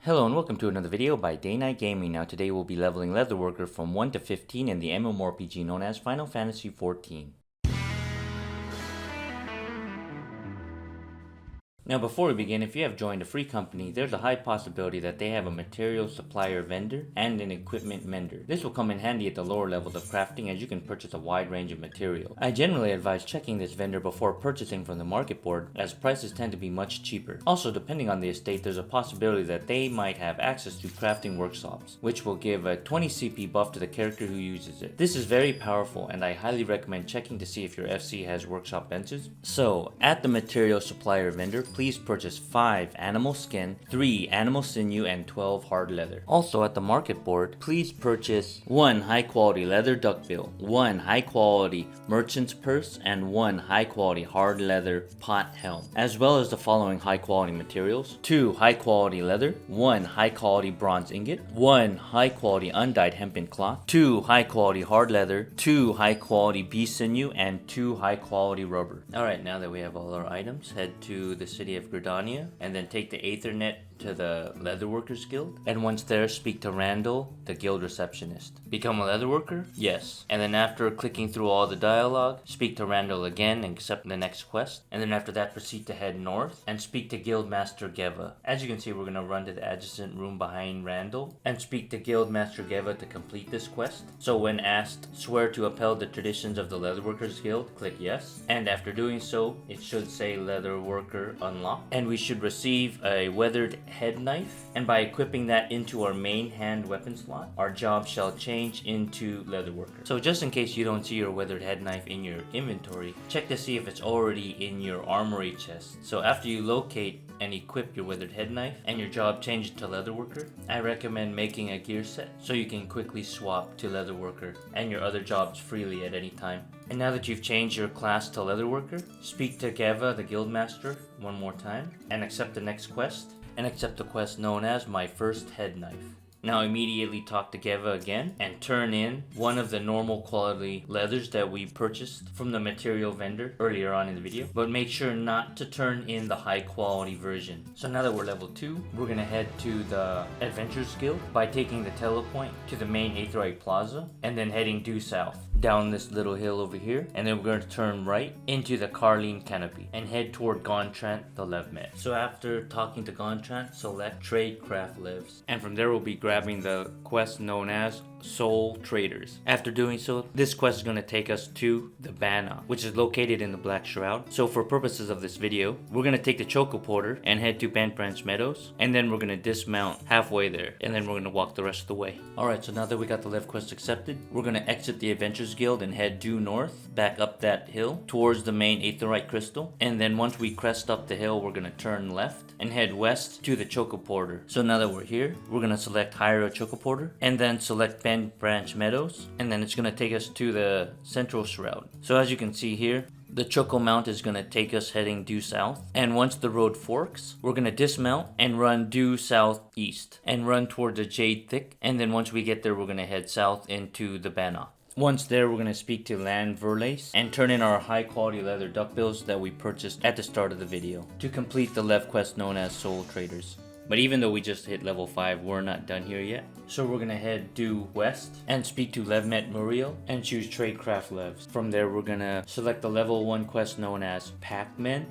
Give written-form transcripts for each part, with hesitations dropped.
Hello and welcome to another video by Day Night Gaming. Now today we'll be leveling Leatherworker from 1 to 15 in the MMORPG known as Final Fantasy XIV. Now before we begin, if you have joined a free company, there's a high possibility that they have a material supplier vendor and an equipment mender. This will come in handy at the lower levels of crafting as you can purchase a wide range of material. I generally advise checking this vendor before purchasing from the market board as prices tend to be much cheaper. Also, depending on the estate, there's a possibility that they might have access to crafting workshops, which will give a 20 CP buff to the character who uses it. This is very powerful and I highly recommend checking to see if your FC has workshop benches. So, at the material supplier vendor, please purchase 5 animal skin, 3 animal sinew, and 12 hard leather. Also at the market board, please purchase 1 high quality leather duckbill, 1 high quality merchant's purse, and 1 high quality hard leather pot helm, as well as the following high quality materials: 2 high quality leather, 1 high quality bronze ingot, 1 high quality undyed hempen cloth, 2 high quality hard leather, 2 high quality bee sinew, and 2 high quality rubber. Alright, now that we have all our items, head to the city of Gridania and then take the Aethernet to the Leatherworkers Guild, and once there, speak to Randall, the guild receptionist. Become a leatherworker? Yes. And then after clicking through all the dialogue, speak to Randall again and accept the next quest, and then after that proceed to head north and speak to Guildmaster Geva. As you can see, we're going to run to the adjacent room behind Randall and speak to Guildmaster Geva to complete this quest. So when asked, swear to uphold the traditions of the Leatherworkers Guild, click yes, and after doing so, it should say Leatherworker unlocked, and we should receive a weathered head knife, and by equipping that into our main hand weapon slot, our job shall change into Leatherworker. So just in case you don't see your weathered head knife in your inventory, check to see if it's already in your armory chest. So after you locate and equip your weathered head knife and your job changes to Leatherworker, I recommend making a gear set so you can quickly swap to Leatherworker and your other jobs freely at any time. And now that you've changed your class to Leatherworker, speak to Geva, the guildmaster, one more time and accept the next quest, and accept the quest known as My First Head Knife. Now immediately talk to Geva again and turn in one of the normal quality leathers that we purchased from the material vendor earlier on in the video, but make sure not to turn in the high quality version. So now that we're level 2, we're gonna head to the Adventurers Guild by taking the telepoint to the main Aetherite Plaza and then heading due south down this little hill over here, and then we're going to turn right into the Carline Canopy and head toward Gontran the Levmet. So after talking to Gontran, select Tradecraft Leves, and from there we'll be grabbing the quest known as Soul Traders. After doing so, this quest is going to take us to the Bannock, which is located in the Black Shroud. So for purposes of this video, we're going to take the Choco Porter and head to Bent Branch Meadows, and then we're going to dismount halfway there, and then we're going to walk the rest of the way. Alright, so now that we got the Lev quest accepted, we're going to exit the Adventurers Guild and head due north, back up that hill towards the main Aetherite Crystal, and then once we crest up the hill, we're going to turn left and head west to the Choco Porter. So now that we're here, we're going to select hire a Choco Porter and then select Bend Branch Meadows, and then it's going to take us to the Central Shroud. So as you can see here, the Choco Mount is going to take us heading due south, and once the road forks, we're going to dismount and run due southeast and run toward the Jade Thick, and then once we get there, we're going to head south into the Bannock. Once there, we're going to speak to Land Verlace and turn in our high quality leather duckbills that we purchased at the start of the video to complete the Lev quest known as Soul Traders. But even though we just hit level 5, we're not done here yet. So we're going to head due west and speak to Levmet Muriel and choose Tradecraft Leves. From there, we're going to select the level 1 quest known as Pac-Men.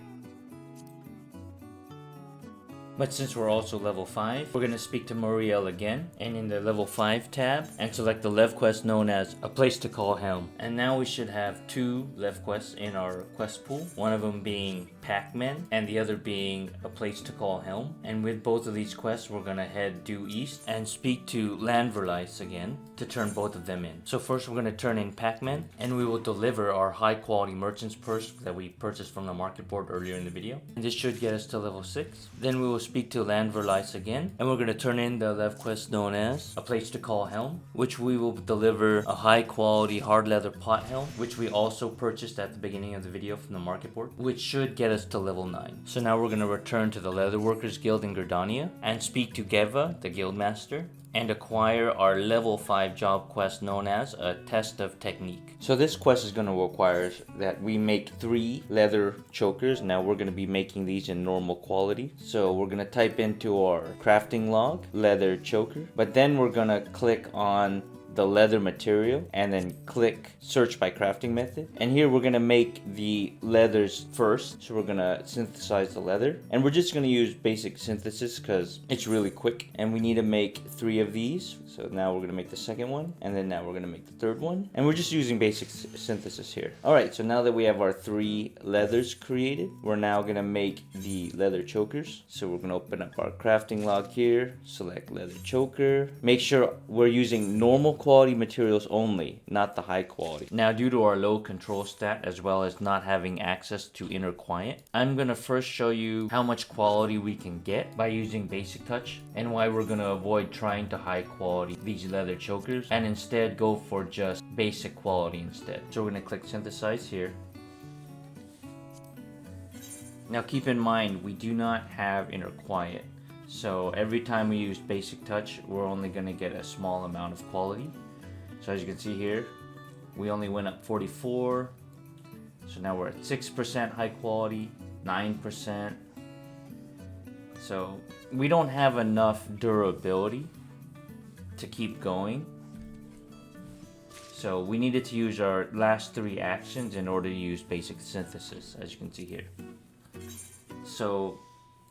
But since we're also level 5, we're going to speak to Muriel again, and in the level 5 tab, and select the Lev quest known as A Place to Call Helm. And now we should have 2 Lev quests in our quest pool, one of them being Pac-Man, and the other being A Place to Call Helm. And with both of these quests, we're going to head due east and speak to Landverlice again to turn both of them in. So first we're going to turn in Pac-Man, and we will deliver our high quality merchant's purse that we purchased from the market board earlier in the video. And this should get us to level 6. Then we will speak to Landverlice again, and we're going to turn in the Lev quest known as A Place to Call Helm, which we will deliver a high quality hard leather pot helm, which we also purchased at the beginning of the video from the market board, which should get us to level 9. So now we're going to return to the Leatherworkers Guild in Gridania and speak to Geva, the guildmaster, and acquire our level 5 job quest known as a test of technique. So this quest is going to require that we make 3 leather chokers. Now we're going to be making these in normal quality. So we're going to type into our crafting log leather choker, but then we're going to click on the leather material and then click search by crafting method, and here we're gonna make the leathers first. So we're gonna synthesize the leather, and we're just gonna use basic synthesis because it's really quick, and we need to make 3 of these. So now we're gonna make the second one, and then now we're gonna make the third one, and we're just using basic synthesis here. All right, so now that we have our 3 leathers created, we're now gonna make the leather chokers. So we're gonna open up our crafting log here, select leather choker, make sure we're using normal quality materials only, not the high quality. Now, due to our low control stat as well as not having access to inner quiet, I'm gonna first show you how much quality we can get by using basic touch, and why we're gonna avoid trying to high quality these leather chokers and instead go for just basic quality instead. So we're gonna click synthesize here. Now keep in mind, we do not have inner quiet. So every time we use basic touch, we're only going to get a small amount of quality. So as you can see here, we only went up 44. So now we're at 6% high quality, 9%. So we don't have enough durability to keep going. So we needed to use our last 3 actions in order to use basic synthesis, as you can see here. So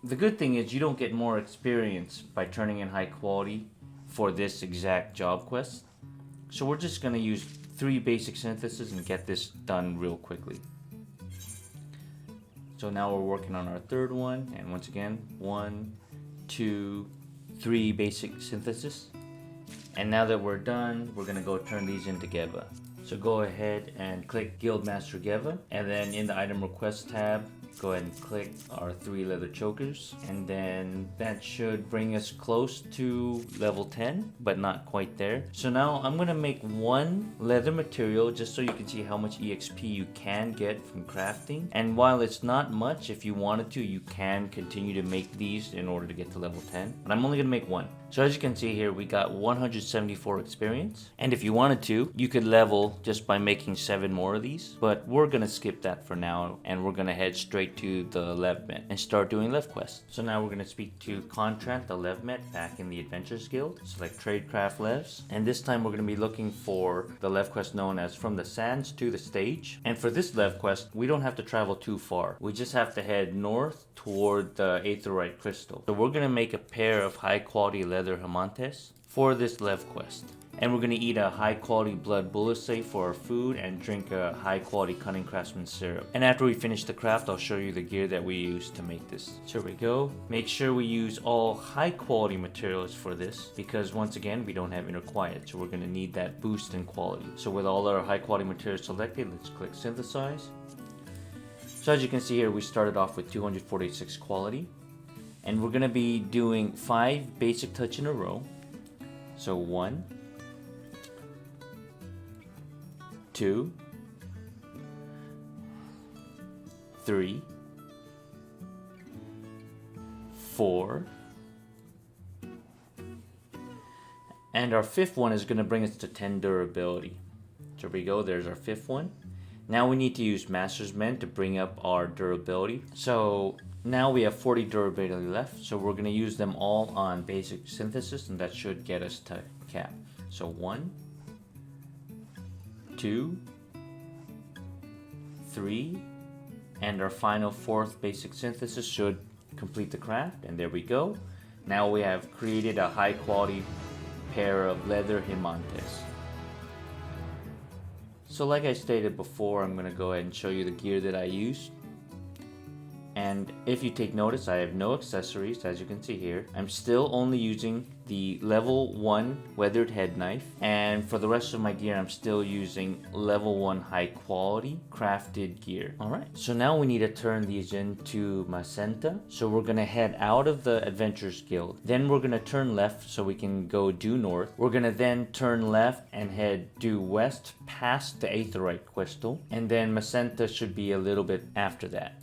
the good thing is you don't get more experience by turning in high quality for this exact job quest. So we're just going to use 3 basic synthesis and get this done real quickly. So now we're working on our third one, and once again 1, 2, 3 basic synthesis. And now that we're done, we're going to go turn these into Geva. So go ahead and click Guildmaster Geva, and then in the item request tab, go ahead and click our 3 leather chokers, and then that should bring us close to level 10, but not quite there. So now I'm gonna make 1 leather material just so you can see how much EXP you can get from crafting. And while it's not much, if you wanted to, you can continue to make these in order to get to level 10, but I'm only gonna make 1. So as you can see here, we got 174 experience, and if you wanted to, you could level just by making 7 more of these, but we're gonna skip that for now, and we're gonna head straight to the Levmet and start doing Lev quests. So now we're gonna speak to Contrant the Levmet back in the Adventures Guild, select Tradecraft Leves, and this time we're gonna be looking for the Lev quest known as From the Sands to the Stage. And for this Lev quest, we don't have to travel too far. We just have to head north toward the Aetherite Crystal. So we're gonna make a pair of high quality leather Hamantes for this Lev quest. And we're gonna eat a high quality blood bullet for our food and drink a high quality cunning craftsman syrup. And after we finish the craft, I'll show you the gear that we use to make this. So here we go. Make sure we use all high quality materials for this, because once again, we don't have inner quiet. So we're gonna need that boost in quality. So with all our high quality materials selected, let's click synthesize. So as you can see here, we started off with 246 quality. And we're gonna be doing 5 basic touch in a row. So 1, 2, 3, 4, and our 5th one is going to bring us to 10 durability. So here we go, there's our 5th one. Now we need to use Master's Mend to bring up our durability. So now we have 40 durability left, so we're going to use them all on basic synthesis, and that should get us to cap. So 1, 2, 3, and our final 4th basic synthesis should complete the craft, and there we go. Now we have created a high quality pair of leather Hamantes. So like I stated before, I'm going to go ahead and show you the gear that I used. And if you take notice, I have no accessories, as you can see here. I'm still only using the level 1 weathered head knife, and for the rest of my gear I'm still using level 1 high quality crafted gear. Alright, so now we need to turn these into Macenta. So we're gonna head out of the Adventurers Guild, then we're gonna turn left so we can go due north. We're gonna then turn left and head due west past the Aetherite Crystal, and then Macenta should be a little bit after that.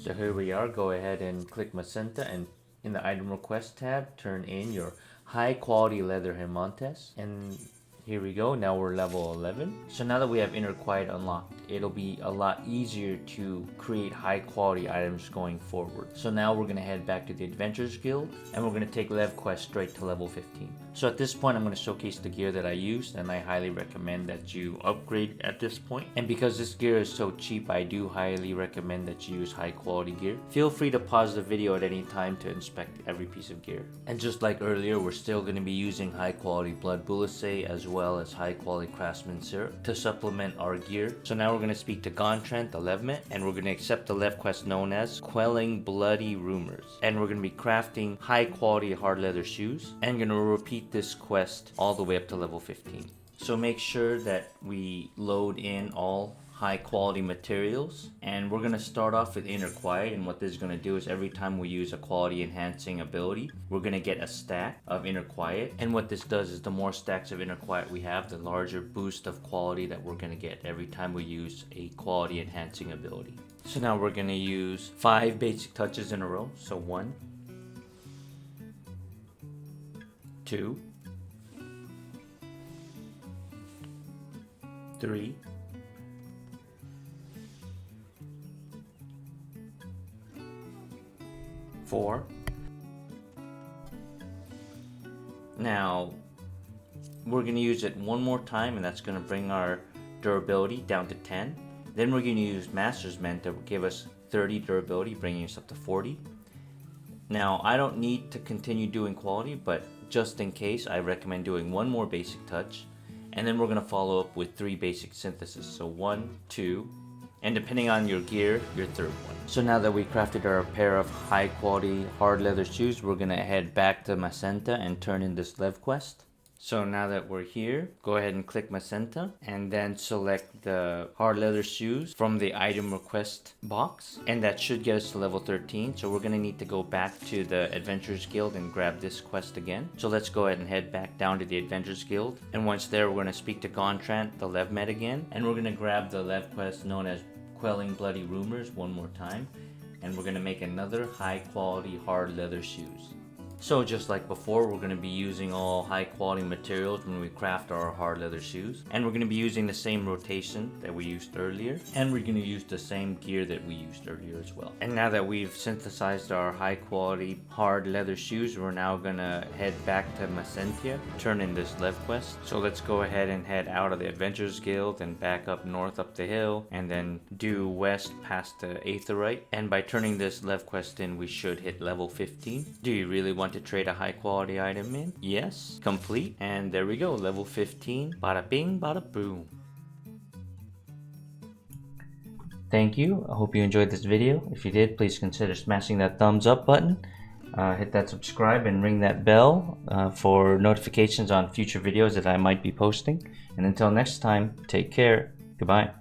So here we are, go ahead and click Macenta and In the item request tab, turn in your high quality leather Hermontes, and here we go. Now we're level 11. So now that we have Inner Quiet unlocked, it'll be a lot easier to create high quality items going forward. So now we're gonna head back to the Adventurers Guild, and we're gonna take Lev Quest straight to level 15. So at this point, I'm gonna showcase the gear that I used, and I highly recommend that you upgrade at this point. And because this gear is so cheap, I do highly recommend that you use high quality gear. Feel free to pause the video at any time to inspect every piece of gear. And just like earlier, we're still gonna be using high quality blood bullacé as well as high quality craftsman syrup to supplement our gear. So now we're going to speak to Gontran, the Levmet, and we're going to accept the Lev quest known as Quelling Bloody Rumors. And we're going to be crafting high quality hard leather shoes, and going to repeat this quest all the way up to level 15. So make sure that we load in all high quality materials, and we're going to start off with Inner Quiet. And what this is going to do is every time we use a quality enhancing ability, we're going to get a stack of Inner Quiet. And what this does is the more stacks of Inner Quiet we have, the larger boost of quality that we're going to get every time we use a quality enhancing ability. So now we're going to use 5 basic touches in a row. So 1, 2, 3, 4. Now we're going to use it one more time, and that's going to bring our durability down to 10. Then we're going to use Master's Mend to give us 30 durability, bringing us up to 40. Now I don't need to continue doing quality, but just in case, I recommend doing one more basic touch, and then we're going to follow up with 3 basic synthesis. So 1, 2, and depending on your gear, your third one. So now that we crafted our pair of high quality hard leather shoes, we're gonna head back to Macenta and turn in this Lev quest. So now that we're here, go ahead and click Macenta and then select the hard leather shoes from the item request box, and that should get us to level 13. So we're gonna need to go back to the Adventurers Guild and grab this quest again. So let's go ahead and head back down to the Adventurers Guild, and once there, we're gonna speak to Gontran, the Levmet again, and we're gonna grab the Lev quest known as Quelling Bloody Rumors one more time, and we're gonna make another high quality hard leather shoes. So just like before, we're going to be using all high quality materials when we craft our hard leather shoes. And we're going to be using the same rotation that we used earlier. And we're going to use the same gear that we used earlier as well. And now that we've synthesized our high quality hard leather shoes, we're now going to head back to Macentia, turn in this Lev quest. So let's go ahead and head out of the Adventurers Guild and back up north up the hill, and then due west past the Aetherite. And by turning this Lev quest in, we should hit level 15. Do you really want to trade a high quality item in? Yes, complete, and there we go, level 15. Bada bing, bada boom. Thank you. I hope you enjoyed this video. If you did, please consider smashing that thumbs up button, hit that subscribe and ring that bell for notifications on future videos that I might be posting. And until next time, take care. Goodbye.